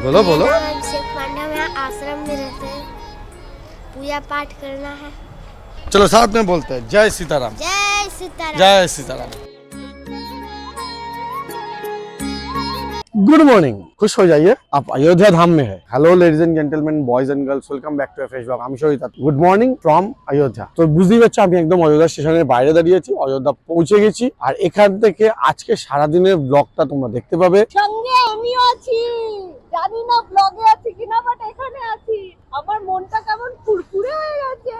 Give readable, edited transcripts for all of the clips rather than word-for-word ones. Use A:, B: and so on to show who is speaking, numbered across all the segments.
A: बोलो बोलो।
B: अभिषेक पांडा, मैं आश्रम में रहते हैं, पूजा पाठ करना है।
A: चलो साथ में बोलते हैं जय सीताराम।
B: जय सीताराम।
A: जय सीताराम। गुड मॉर्निंग, खुश हो जाइए, आप अयोध्या धाम में है। Hello ladies and gentleman, boys and girls, welcome back to Facebook. আমি Sarita. Good morning from Ayodhya. তো বুঝতেই পারছো আমি একদম অযোধ্যা স্টেশনের বাইরে দাঁড়িয়ে আছি, অযোধ্যা পৌঁছে গেছি। আর এখান থেকে আজকে সারাদিনের ব্লগটা তোমরা দেখতে পাবে।
C: সঙ্গে আমিও আছি, জানি না ব্লগে আছি কিনা, বাট এখানে আছি। আমার মনটা কেমন ফুরফুরে হয়ে গেছে।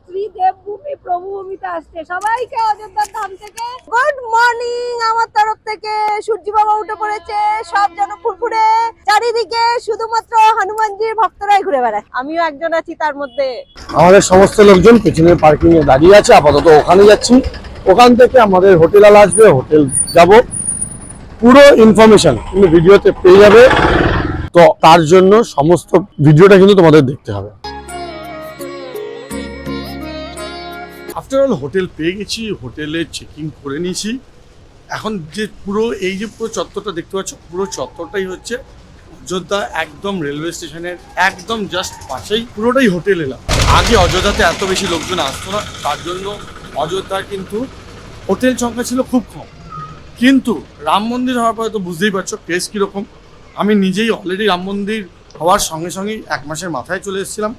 C: শ্রী দেবভূমি প্রভুভূমিতে আসছে। সবাইকে অযোধ্যা ধাম থেকে গুড মর্নিং আমার তরফ থেকে। সূর্য বাবা উঠে পড়েছে, সব যেন ফুরফুরে, চারিদিকে শুধুমাত্র হনুমানজির ভক্তরাই ঘুরে বেড়ায়, আমিও একজন আছি তার মধ্যে।
A: আমাদের সমস্ত লোকজন পেছনের পার্কিং এ দাঁড়িয়ে আছে, আপাতত ওখানে যাচ্ছি। ওখান থেকে আমাদের হোটেল আলা আসবে, হোটেল যাব। পুরো ইনফরমেশন কিন্তু ভিডিওতে পেয়ে যাবে, তো তার জন্য সমস্ত ভিডিওটা কিন্তু তোমাদের দেখতে হবে। আফটার অল হোটেল পেয়ে গেছি, হোটেলে চেকিং করে নিয়েছি। এখন যে পুরো চত্বরটা দেখতে পাচ্ছ, পুরো চত্বরটাই হচ্ছে অযোধ্যা, একদম রেলওয়ে স্টেশনের একদম জাস্ট পাশেই পুরোটাই হোটেল এলাম। আগে অযোধ্যাতে এত বেশি লোকজন আসতো না, তার জন্য অযোধ্যার কিন্তু হোটেল সংখ্যা ছিল খুব কম। কিন্তু রাম মন্দির হওয়ার পরে তো বুঝতেই পারছো ক্রেজ কীরকম। আমি নিজেই অলরেডি রাম মন্দির হওয়ার সঙ্গে সঙ্গেই 1 মাসের মাথায় চলে এসেছিলাম।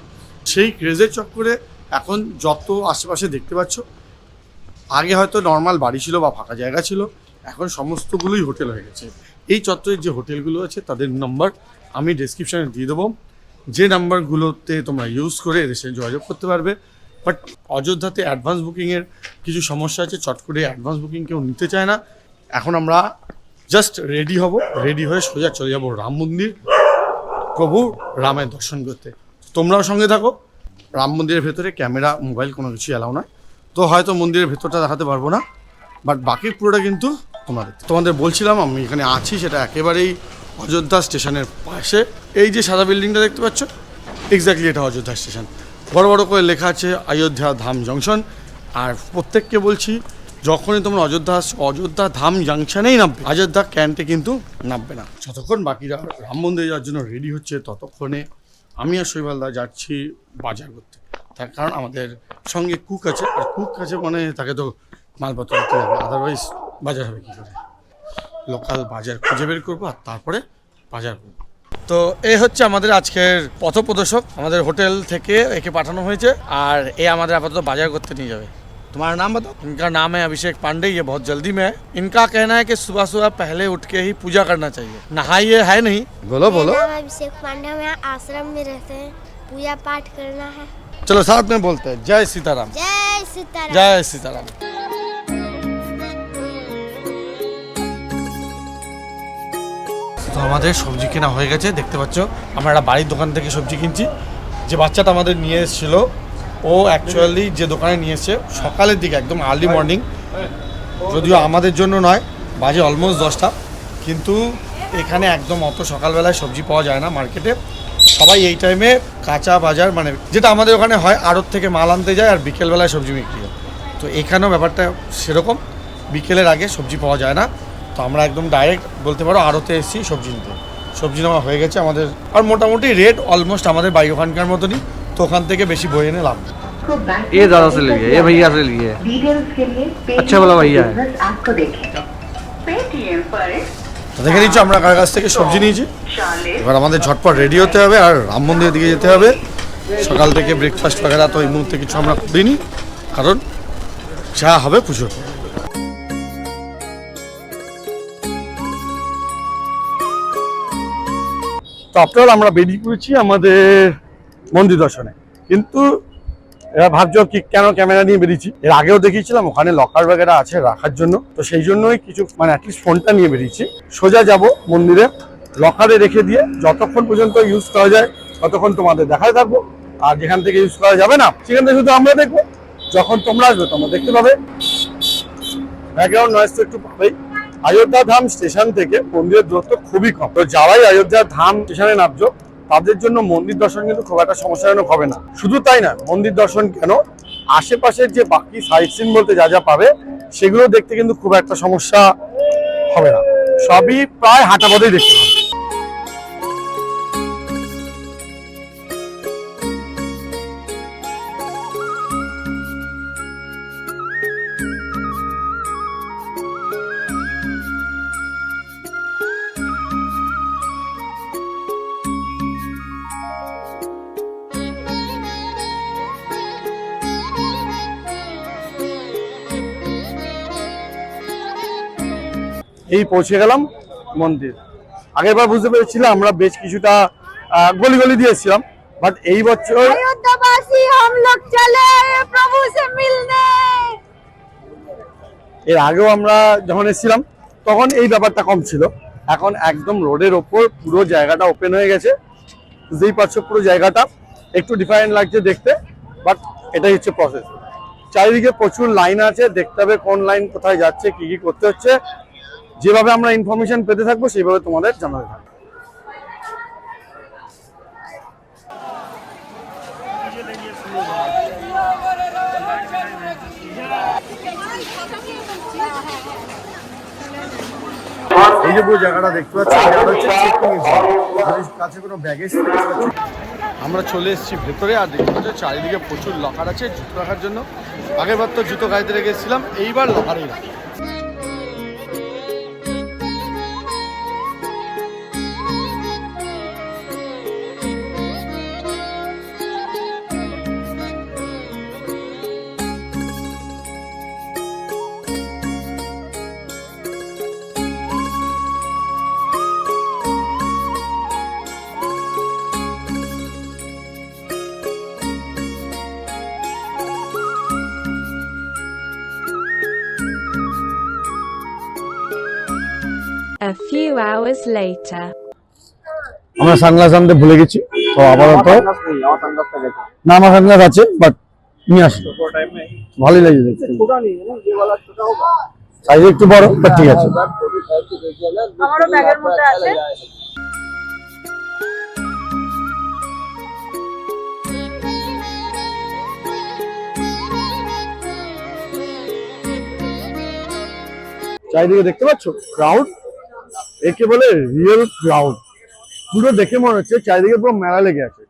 A: সেই ক্রেজের চক্করে এখন যত আশেপাশে দেখতে পাচ্ছ, আগে হয়তো নর্মাল বাড়ি ছিল বা ফাঁকা জায়গা ছিল, এখন সমস্তগুলোই হোটেল হয়ে গেছে। এই চত্বরের যে হোটেলগুলো আছে তাদের নাম্বার আমি ডেসক্রিপশানে দিয়ে দেবো, যে নাম্বারগুলোতে তোমরা ইউজ করে এদের সাথে যোগাযোগ করতে পারবে। বাট অযোধ্যাতে অ্যাডভান্স বুকিংয়ের কিছু সমস্যা আছে, চট করে অ্যাডভান্স বুকিং কেউ নিতে চায় না। এখন আমরা জাস্ট রেডি হব, রেডি হয়ে সোজা চলে যাবো রাম মন্দির, প্রভু রামের দর্শন করতে। তোমরাও সঙ্গে থাকো। রাম মন্দিরের ভেতরে ক্যামেরা, মোবাইল কোনো কিছু অ্যালাউ নয়, তো হয়তো মন্দিরের ভেতরটা দেখাতে পারবো না, বাট বাকি পুরোটা কিন্তু তোমাদের বলছিলাম আমি এখানে আছি, সেটা একেবারেই অযোধ্যা স্টেশনের পাশে। এই যে সাদা বিল্ডিংটা দেখতে পাচ্ছ, এক্স্যাক্টলি এটা অযোধ্যা স্টেশন। বড় বড় করে লেখা আছে অযোধ্যা ধাম জংশন। আর প্রত্যেককে বলছি, যখনই তোমরা অযোধ্যা আসছো, অযোধ্যা ধাম জাংশনেই নামবে, অযোধ্যা ক্যান্টে কিন্তু নামবে না। যতক্ষণ বাকিরা রাম মন্দিরে যাওয়ার জন্য রেডি হচ্ছে, ততক্ষণে আমি আর শৈবালদা যাচ্ছি বাজার করতে। তার কারণ আমাদের সঙ্গে কুক আছে, আর কুক আছে মানে তাকে তো মালপত্র দিতে হবে, আদারওয়াইজ বাজার হবে কী করে। লোকাল বাজার খুঁজে বের করবো আর তারপরে বাজার করবো। তো এই হচ্ছে আমাদের আজকের পথপ্রদর্শক। আমাদের হোটেল থেকে একে পাঠানো হয়েছে, আর এ আমাদের আপাতত বাজার করতে নিয়ে যাবে। तुम्हारा नाम बताओ। इनका नाम है अभिषेक पांडे, ये बहुत जल्दी में है। इनका कहना है कि सुबह सुबह पहले उठ के ही पूजा करना चाहिए, नहाइए है नहीं। बोलो बोलो।
B: मेरा नाम अभिषेक पांडा, मैं आश्रम में रहते हैं, पूजा पाठ करना है।
A: चलो साथ में बोलते हैं जय सीताराम।
B: जय सीताराम।
A: जय सीताराम। তো আমাদের সবজি কেনা হয়ে গেছে, দেখতে পাচ্ছ আমরা একটা বাড়ির দোকান থেকে সবজি কিনছি। যে বাচ্চাটা আমাদের নিয়ে এসেছিলো, ও অ্যাকচুয়ালি যে দোকানে নিয়ে এসছে সকালের দিকে, একদম আর্লি মর্নিং, যদিও আমাদের জন্য নয়, বাজে অলমোস্ট 10টা, কিন্তু এখানে একদম অত সকালবেলায় সবজি পাওয়া যায় না মার্কেটে। সবাই এই টাইমে কাঁচা বাজার, মানে যেটা আমাদের ওখানে হয়, আড়ত থেকে মাল আনতে যায় আর বিকেলবেলায় সবজি বিক্রি হয়। তো এখানেও ব্যাপারটা সেরকম, বিকেলের আগে সবজি পাওয়া যায় না। তো আমরা একদম ডাইরেক্ট বলতে পারো আড়তে এসেছি সবজি নিতে। সবজি নেওয়া হয়ে গেছে আমাদের, আর মোটামুটি রেট অলমোস্ট আমাদের বাড়ি ওখানকার মতনই, তো ওখান থেকে বেশি বই এনে লাভ।
D: ये ज़्यादा से लिए, ये भैया से लिए, अच्छा वाला भैया है।
A: তো দেখে নিচ্ছি আমরা কার কাছ থেকে সবজি নিয়েছি। এবার আমাদের ঝটপট রেডি হতে হবে আর রাম মন্দিরের দিকে যেতে হবে। সকাল থেকে ব্রেকফাস্ট বাগেরা তো এই মুহূর্তে কিছু আমরা করিনি, কারণ যা হবে পুজোর। তো আফটার আমরা বেরিয়ে পড়েছি আমাদের মন্দির দর্শনে। কিন্তু এবার ভাবছো কি কেন ক্যামেরা নিয়ে বেরিয়েছি। এর আগেও দেখিয়েছিলাম ওখানে লকার বাগেরা আছে রাখার জন্য, তো সেই জন্যই কিছু মানে অ্যাটলিস্ট ফোনটা নিয়ে বেরিয়েছি। সোজা যাব মন্দিরে, লকারে রেখে দিয়ে যতক্ষণ পর্যন্ত ইউজ করা যায় ততক্ষণ তোমাদের দেখায় থাকবো। আর যেখান থেকে ইউজ করা যাবে না সেখান থেকে শুধু আমরা দেখবো। যখন তোমরা আসবে তোমরা দেখতে পাবে, ব্যাকগ্রাউন্ড নয়েজ তো একটু পাবেই। অযোধ্যা ধাম স্টেশন থেকে মন্দিরের দূরত্ব খুবই কম, তো যারাই অযোধ্যা ধাম স্টেশনে নামছো তাদের জন্য মন্দির দর্শন কিন্তু খুব একটা সমস্যাজনক হবে না। শুধু তাই না, মন্দির দর্শন কেন, আশেপাশের যে বাকি সাইট সিন বলতে যা যা পাবে সেগুলো দেখতে কিন্তু খুব একটা সমস্যা হবে না, সবই প্রায় হাঁটা পথেই দেখতে পাবে। এই পৌঁছে গেলাম মন্দির। আগেরবার বুঝতে পেরেছিলাম আমরা বেশ কিছুটা গলি গলি দিয়েছিলাম, বাট এই বছর
C: अयोध्यावासी हम लोग चले प्रभु से मिलने।
A: এর আগেও আমরা যখন এসেছিলাম তখন এই ব্যাপারটা কম ছিল, এখন একদম রোডের ওপর পুরো জায়গাটা ওপেন হয়ে গেছে। বুঝতেই পারছো পুরো জায়গাটা একটু ডিফারেন্ট লাগছে দেখতে, বাট এটাই হচ্ছে প্রসেস। চারিদিকে প্রচুর লাইন আছে, দেখতে হবে কোন লাইন কোথায় যাচ্ছে, কি কি করতে হচ্ছে। যেভাবে আমরা ইনফরমেশন পেতে থাকবো সেইভাবে তোমাদের জানাতে থাকবো। এই যে পুরো জায়গাটা দেখতে পাচ্ছি, জায়গাটা হচ্ছে চেকিং এর কাছে কোনো ব্যাগেজ আমরা চলে এসেছি ভেতরে। আর দেখতে পাচ্ছি চারিদিকে প্রচুর লকার আছে জুতো রাখার জন্য। আগেরবার তো জুতো গাড়িতে রেখে এসেছিলাম, এইবার লকারেই রাখি।
E: A few hours later.
A: আমরা সানগ্লাস আনতে ভুলে গেছি, তো আপাতত না আমার সানগ্লাস আছে, বাট নিয়ে আসি। ভালোই লাগে দেখতে, সাইজ একটু বড়, বাট ঠিক আছে।
C: আমারও ব্যাগের মধ্যে আছে।
A: চারিদিকে দেখতে পাচ্ছ ক্রাউড, একে বলে রিয়েল ক্রাউড। পুরো দেখে মনে হচ্ছে চারিদিকে পুরো মেলা লেগে আছে।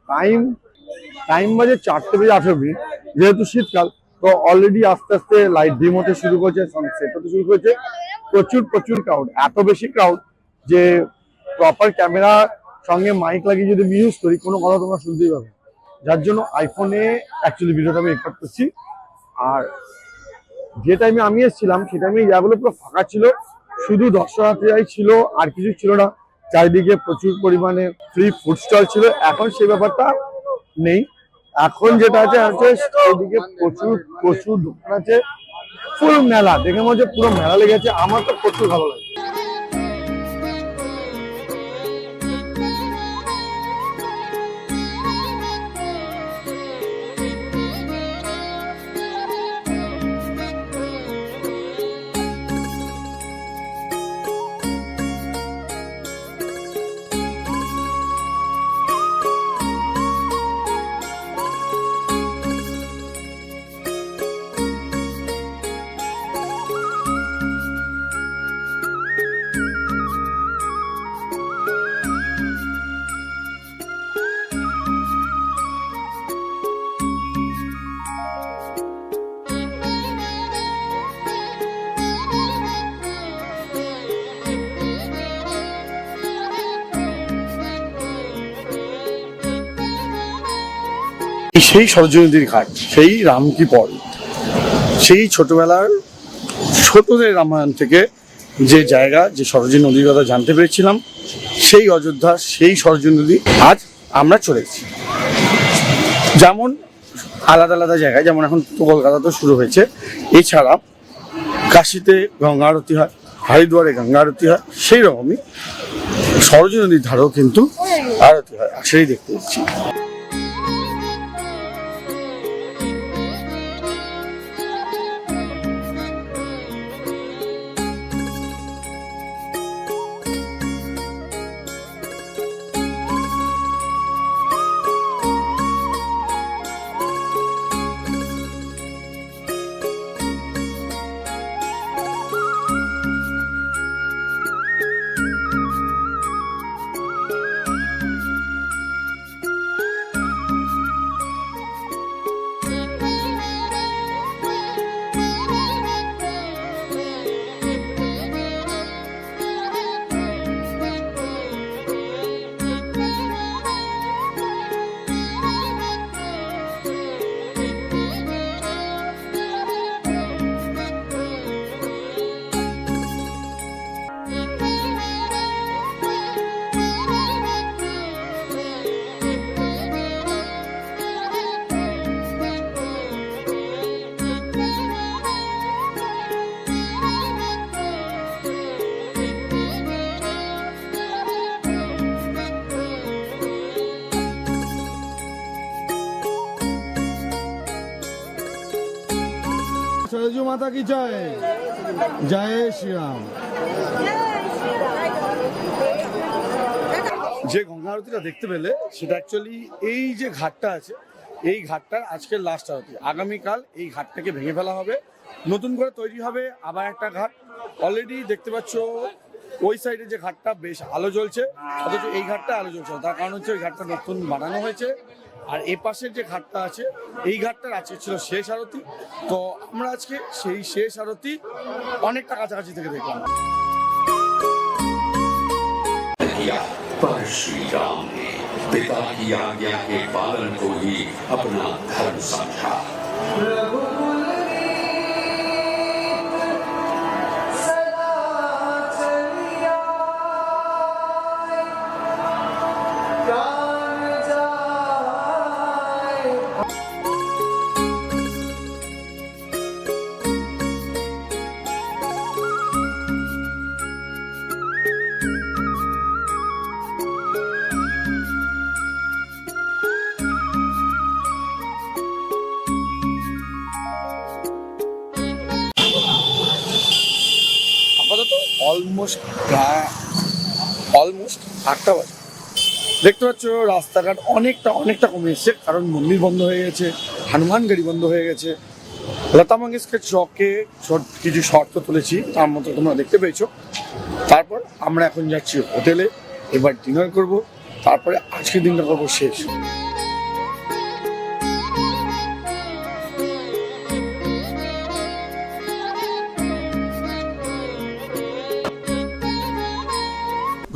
A: টাইম বাজে 4:18। যেহেতু শীতকাল, তো অলরেডি আস্তে আস্তে লাইট ডিম হতে শুরু করেছে, সানসেট হতে শুরু করেছে। প্রচুর ক্রাউড, এত বেশি ক্রাউড যে প্রপার ক্যামেরা সঙ্গে মাইক লাগিয়ে যদি আমি ইউজ করি কোনো কথা তোমরা শুনতেই পাবে। যার জন্য আইফোনে অ্যাকচুয়ালি ভিডিওটা আমি রেকর্ড করছি। আর যে টাইমে আমি এসেছিলাম সে টাইমে জায়গাগুলো পুরো ফাঁকা ছিল, শুধু দর্শনার্থীরাই ছিল, আর কিছু ছিল না। চারিদিকে প্রচুর পরিমাণে ফ্রি ফুড স্টল ছিল। এখন সেই ব্যাপারটা নেই, এখন যেটা আছে চারিদিকে প্রচুর দোকান আছে, ফুল মেলা। দেখে মনে হচ্ছে পুরো মেলা লেগেছে। আমার তো প্রচুর ভালো লাগে। সেই সরোজিনী নদীর ঘাট, সেই রামকি পল, সেই ছোটদের রামায়ণ থেকে যে জায়গা, যে সরোজিনী নদীর কথা জানতে পেরেছিলাম, সেই অযোধ্যা, সেই সরোজিনী নদী আজ আমরা চলে এসেছি। যেমন আলাদা আলাদা জায়গায়, যেমন এখন তো কলকাতাতেও শুরু হয়েছে, এছাড়া কাশিতে গঙ্গা আরতি হয়, হরিদ্বারে গঙ্গা আরতি হয়, সেই রকমই সরোজিনী নদীর ধারেও কিন্তু আরতি হয়। আর সেই দেখতে এসেছি। মাতা কি জয়, জয় শ্রীরাম। যে গঙ্গা আরতিটা দেখতে পেলে সেটা অ্যাকচুয়ালি এই যে ঘাটটা আছে, এই ঘাটটার আজকের লাস্ট আরতি। আগামীকাল এই ঘাটটাকে ভেঙে ফেলা হবে, নতুন করে তৈরি হবে আবার একটা ঘাট। অলরেডি দেখতে পাচ্ছ ওই সাইডে যে ঘাটটা বেশ আলো জ্বলছে, অথচ এই ঘাটটা আলো জ্বলছে না। তার কারণ হচ্ছে ওই ঘাটটা নতুন বানানো হয়েছে। আর এই পাশের যে ঘাটটা আছে, এই ঘাটটার আজকে ছিল শেষ আরতি। তো আমরা আজকে সেই শেষ আরতি অনেকটা কাছাকাছি থেকে দেখলাম।
F: पर श्री राम ने पिता की आज्ञा के पालन को ही अपना धर्म समझा।
A: আপাতত অলমোস্ট 8টা বাজে। দেখতে পাচ্ছ রাস্তাঘাট অনেকটা কমে এসছে, কারণ মন্দির বন্ধ হয়ে গেছে, হনুমান গাড়ি বন্ধ হয়ে গেছে। লতা মঙ্গেশকর চকে কিছু শর্ত তুলেছি, তার মতো তোমরা দেখতে পেয়েছো। তারপর আমরা এখন যাচ্ছি হোটেলে, এবার ডিনার করব, তারপরে আজকের দিনটা করবো শেষ।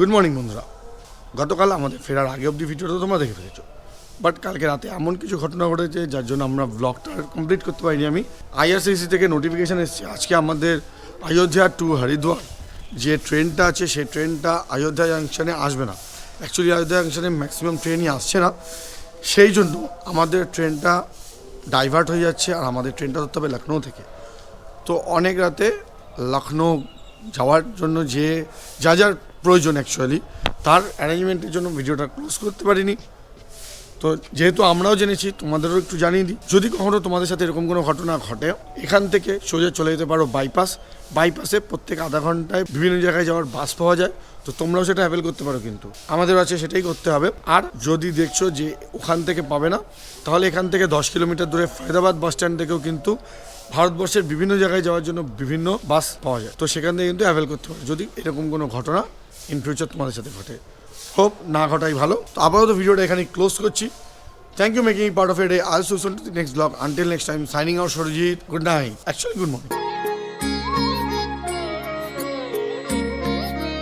A: গুড মর্নিং বন্ধুরা। গতকাল আমাদের ফেরার আগে অবধি ভিডিওটা তোমরা দেখে ফেলেছো, বাট কালকে রাতে এমন কিছু ঘটনা ঘটেছে যার জন্য আমরা ব্লগটা কমপ্লিট করতে পারিনি। আমি IRCTC থেকে নোটিফিকেশান এসেছে আজকে আমাদের অযোধ্যা টু হরিদ্বার যে ট্রেনটা আছে, সেই ট্রেনটা অযোধ্যা জাংশনে আসবে না। অ্যাকচুয়ালি অযোধ্যা জাংশনে ম্যাক্সিমাম ট্রেনই আসছে না, সেই জন্য আমাদের ট্রেনটা ডাইভার্ট হয়ে যাচ্ছে। আর আমাদের ট্রেনটা ধরতে হবে লখনৌ থেকে। তো অনেক রাতে লখনৌ যাওয়ার জন্য যে যার প্রয়োজন অ্যাকচুয়ালি তার অ্যারেঞ্জমেন্টের জন্য ভিডিওটা ক্লোজ করতে পারিনি। তো যেহেতু আমরাও জেনেছি, তোমাদেরও একটু জানিয়ে দিই, যদি কখনও তোমাদের সাথে এরকম কোনো ঘটনা ঘটে, এখান থেকে সোজা চলে যেতে পারো বাইপাসে প্রত্যেক আধা ঘন্টায় বিভিন্ন জায়গায় যাওয়ার বাস পাওয়া যায়। তো তোমরাও সেটা অ্যাভেল করতে পারো, কিন্তু আমাদের আছে সেটাই করতে হবে। আর যদি দেখছো যে ওখান থেকে পাবে না, তাহলে এখান থেকে 10 কিলোমিটার দূরে ফরিদাবাদ বাস স্ট্যান্ড থেকেও কিন্তু ভারতবর্ষের বিভিন্ন জায়গায় যাওয়ার জন্য বিভিন্ন বাস পাওয়া যায়। তো সেখান থেকে কিন্তু অ্যাভেল করতে পারো, যদি এরকম কোনো ঘটনা ইন ফিউচার তোমাদের সাথে ঘটে। হোপ না ঘটাই ভালো। তো আপাতত ভিডিওটা এখানে ক্লোজ করছি। Thank you making part of a day. I will see you soon to the next blog. Until next time, signing out Sarajit. Good night, actually good morning.